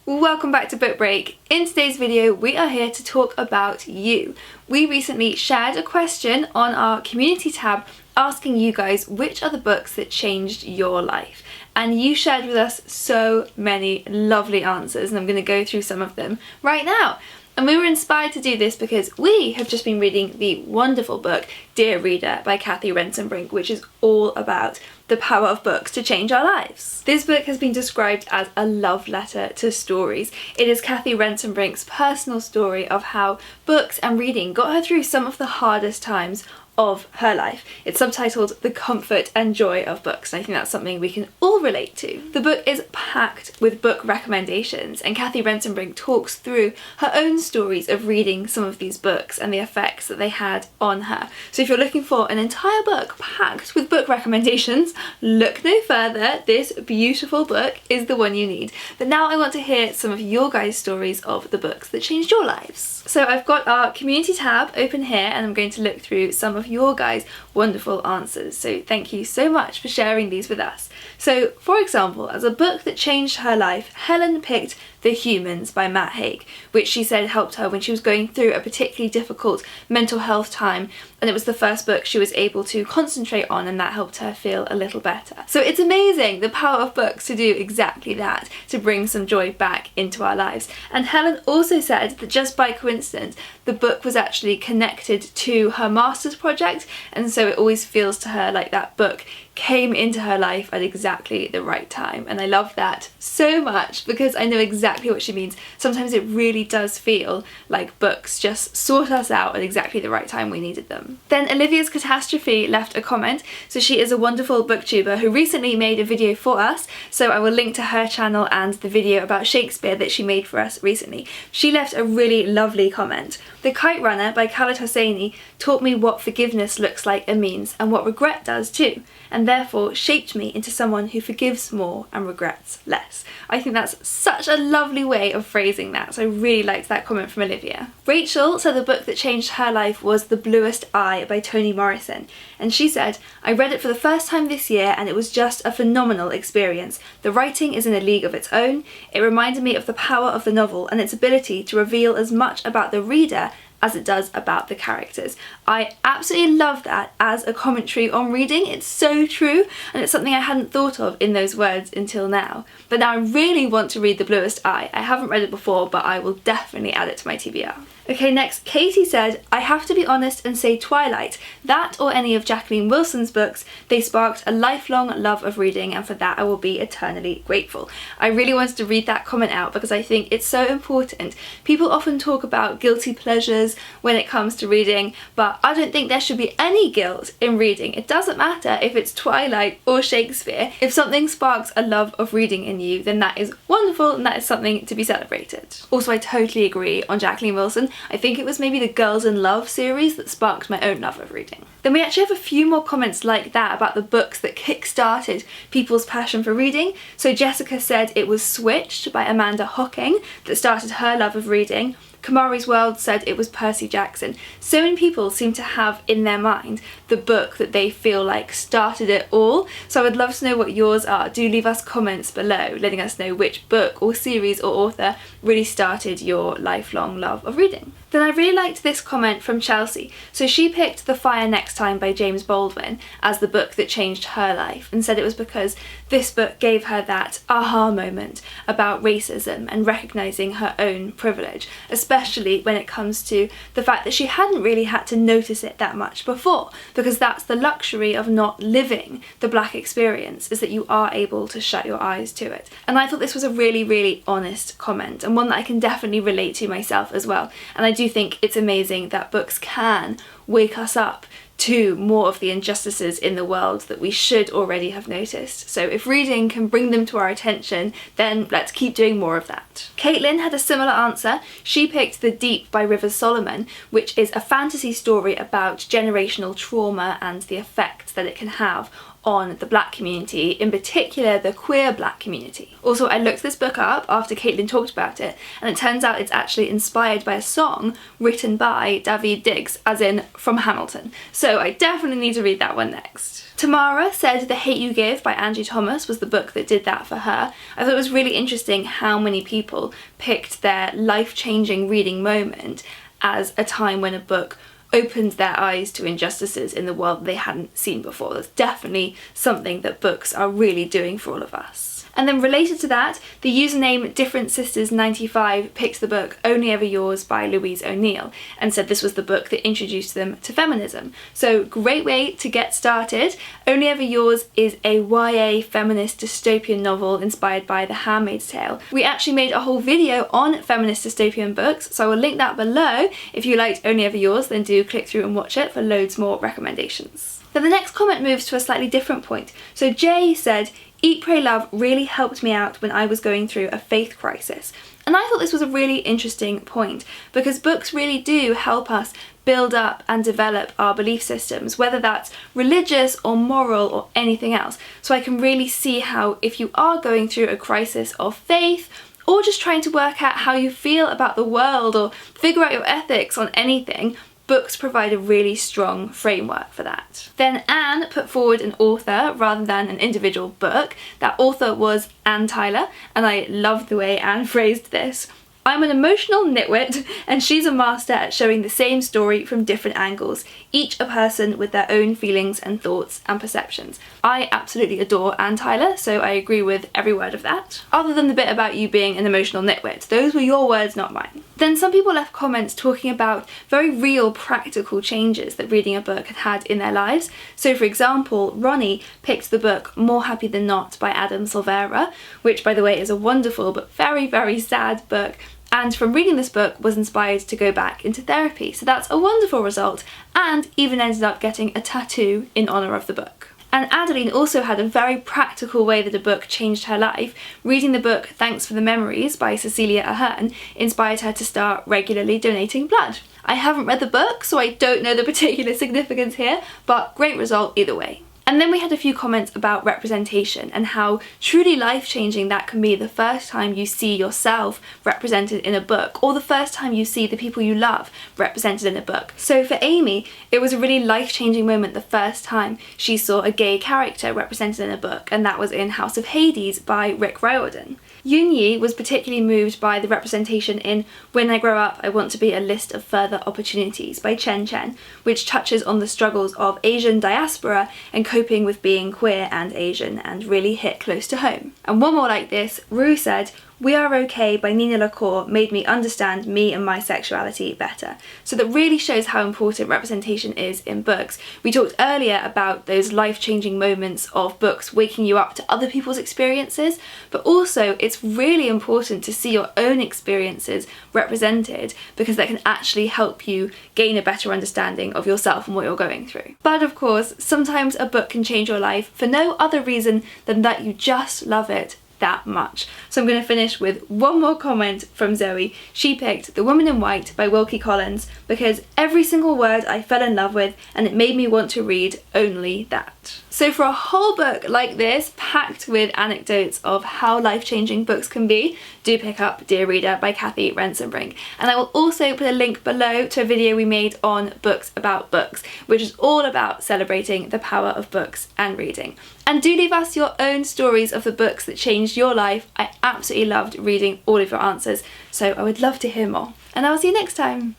Welcome back to Book Break. In today's video we are here to talk about you. We recently shared a question on our community tab asking you guys which are the books that changed your life, and you shared with us so many lovely answers, and I'm going to go through some of them right now. And we were inspired to do this because we have just been reading the wonderful book Dear Reader by Kathy Rentzenbrink, which is all about the power of books to change our lives. This book has been described as a love letter to stories. It is Kathy Rentzenbrink's personal story of how books and reading got her through some of the hardest times of her life. It's subtitled The Comfort and Joy of Books, and I think that's something we can all relate to. The book is packed with book recommendations, and Kathy Rentzenbrink talks through her own stories of reading some of these books and the effects that they had on her. So if you're looking for an entire book packed with book recommendations, look no further. This beautiful book is the one you need. But now I want to hear some of your guys' stories of the books that changed your lives. So I've got our community tab open here, and I'm going to look through some of your guys' wonderful answers. So thank you so much for sharing these with us. So for example, as a book that changed her life, Helen picked The Humans by Matt Haig, which she said helped her when she was going through a particularly difficult mental health time, and it was the first book she was able to concentrate on, and that helped her feel a little better. So it's amazing the power of books to do exactly that, to bring some joy back into our lives. And Helen also said that just by coincidence the book was actually connected to her master's project, and so it always feels to her like that book came into her life at exactly the right time. And I love that so much because I know exactly what she means. Sometimes it really does feel like books just sort us out at exactly the right time we needed them. Then Olivia's Catastrophe left a comment. So she is a wonderful booktuber who recently made a video for us, so I will link to her channel and the video about Shakespeare that she made for us recently. She left a really lovely comment. The Kite Runner by Khaled Hosseini taught me what forgiveness looks like and means, and what regret does too, and therefore shaped me into someone who forgives more and regrets less. I think that's such a lovely way of phrasing that, so I really liked that comment from Olivia. Rachel said the book that changed her life was The Bluest Eye by Toni Morrison, and she said, I read it for the first time this year and it was just a phenomenal experience. The writing is in a league of its own. It reminded me of the power of the novel and its ability to reveal as much about the reader as it does about the characters. I absolutely love that as a commentary on reading. It's so true, and it's something I hadn't thought of in those words until now. But now I really want to read The Bluest Eye. I haven't read it before, but I will definitely add it to my TBR. Okay, next, Katie said, I have to be honest and say Twilight. That or any of Jacqueline Wilson's books, they sparked a lifelong love of reading, and for that I will be eternally grateful. I really wanted to read that comment out because I think it's so important. People often talk about guilty pleasures when it comes to reading, but I don't think there should be any guilt in reading. It doesn't matter if it's Twilight or Shakespeare. If something sparks a love of reading in you, then that is wonderful and that is something to be celebrated. Also, I totally agree on Jacqueline Wilson. I think it was maybe the Girls in Love series that sparked my own love of reading. Then we actually have a few more comments like that about the books that kick-started people's passion for reading. So Jessica said it was Switched by Amanda Hocking that started her love of reading. Kamari's World said it was Percy Jackson. So many people seem to have in their mind the book that they feel like started it all. So I would love to know what yours are. Do leave us comments below letting us know which book or series or author really started your lifelong love of reading. Then I really liked this comment from Chelsea. So she picked The Fire Next Time by James Baldwin as the book that changed her life, and said it was because this book gave her that aha moment about racism and recognising her own privilege, especially when it comes to the fact that she hadn't really had to notice it that much before, because that's the luxury of not living the black experience, is that you are able to shut your eyes to it. And I thought this was a really, really honest comment, and one that I can definitely relate to myself as well. And I do think it's amazing that books can wake us up to more of the injustices in the world that we should already have noticed. So if reading can bring them to our attention, then let's keep doing more of that. Caitlin had a similar answer. She picked The Deep by Rivers Solomon, which is a fantasy story about generational trauma and the effects that it can have on the Black community, in particular the queer Black community. Also, I looked this book up after Caitlin talked about it, and it turns out it's actually inspired by a song written by Daveed Diggs, as in from Hamilton. So I definitely need to read that one next. Tamara said The Hate You Give by Angie Thomas was the book that did that for her. I thought it was really interesting how many people picked their life-changing reading moment as a time when a book opened their eyes to injustices in the world they hadn't seen before. That's definitely something that books are really doing for all of us. And then related to that, the username DifferentSisters95 picked the book Only Ever Yours by Louise O'Neill and said this was the book that introduced them to feminism. So great way to get started. Only Ever Yours is a YA feminist dystopian novel inspired by The Handmaid's Tale. We actually made a whole video on feminist dystopian books, so I will link that below. If you liked Only Ever Yours, then do click through and watch it for loads more recommendations. Then the next comment moves to a slightly different point. So Jay said, Eat, Pray, Love really helped me out when I was going through a faith crisis. And I thought this was a really interesting point because books really do help us build up and develop our belief systems, whether that's religious or moral or anything else. So I can really see how if you are going through a crisis of faith or just trying to work out how you feel about the world or figure out your ethics on anything, books provide a really strong framework for that. Then Anne put forward an author rather than an individual book. That author was Anne Tyler, and I love the way Anne phrased this. I'm an emotional nitwit, and she's a master at showing the same story from different angles, each a person with their own feelings and thoughts and perceptions. I absolutely adore Anne Tyler, so I agree with every word of that. Other than the bit about you being an emotional nitwit. Those were your words, not mine. Then some people left comments talking about very real practical changes that reading a book had had in their lives. So for example, Ronnie picked the book More Happy Than Not by Adam Silvera, which by the way is a wonderful but very, very sad book. And from reading this book was inspired to go back into therapy. So that's a wonderful result, and even ended up getting a tattoo in honour of the book. And Adeline also had a very practical way that a book changed her life. Reading the book Thanks for the Memories by Cecilia Ahern inspired her to start regularly donating blood. I haven't read the book, so I don't know the particular significance here, but great result either way. And then we had a few comments about representation and how truly life-changing that can be the first time you see yourself represented in a book, or the first time you see the people you love represented in a book. So for Amy, it was a really life-changing moment the first time she saw a gay character represented in a book, and that was in House of Hades by Rick Riordan. Yunyi was particularly moved by the representation in When I Grow Up, I Want to Be a List of Further Opportunities by Chen Chen, which touches on the struggles of Asian diaspora and coping with being queer and Asian, and really hit close to home. And one more like this, Rue said, We Are Okay by Nina LaCour made me understand me and my sexuality better. So that really shows how important representation is in books. We talked earlier about those life-changing moments of books waking you up to other people's experiences, but also it's really important to see your own experiences represented because that can actually help you gain a better understanding of yourself and what you're going through. But of course, sometimes a book can change your life for no other reason than that you just love it that much. So I'm going to finish with one more comment from Zoe. She picked The Woman in White by Wilkie Collins because every single word I fell in love with, and it made me want to read only that. So for a whole book like this, packed with anecdotes of how life-changing books can be, do pick up Dear Reader by Kathy Rensenbrink. And I will also put a link below to a video we made on books about books, which is all about celebrating the power of books and reading. And do leave us your own stories of the books that changed your life. I absolutely loved reading all of your answers, so I would love to hear more. And I will see you next time.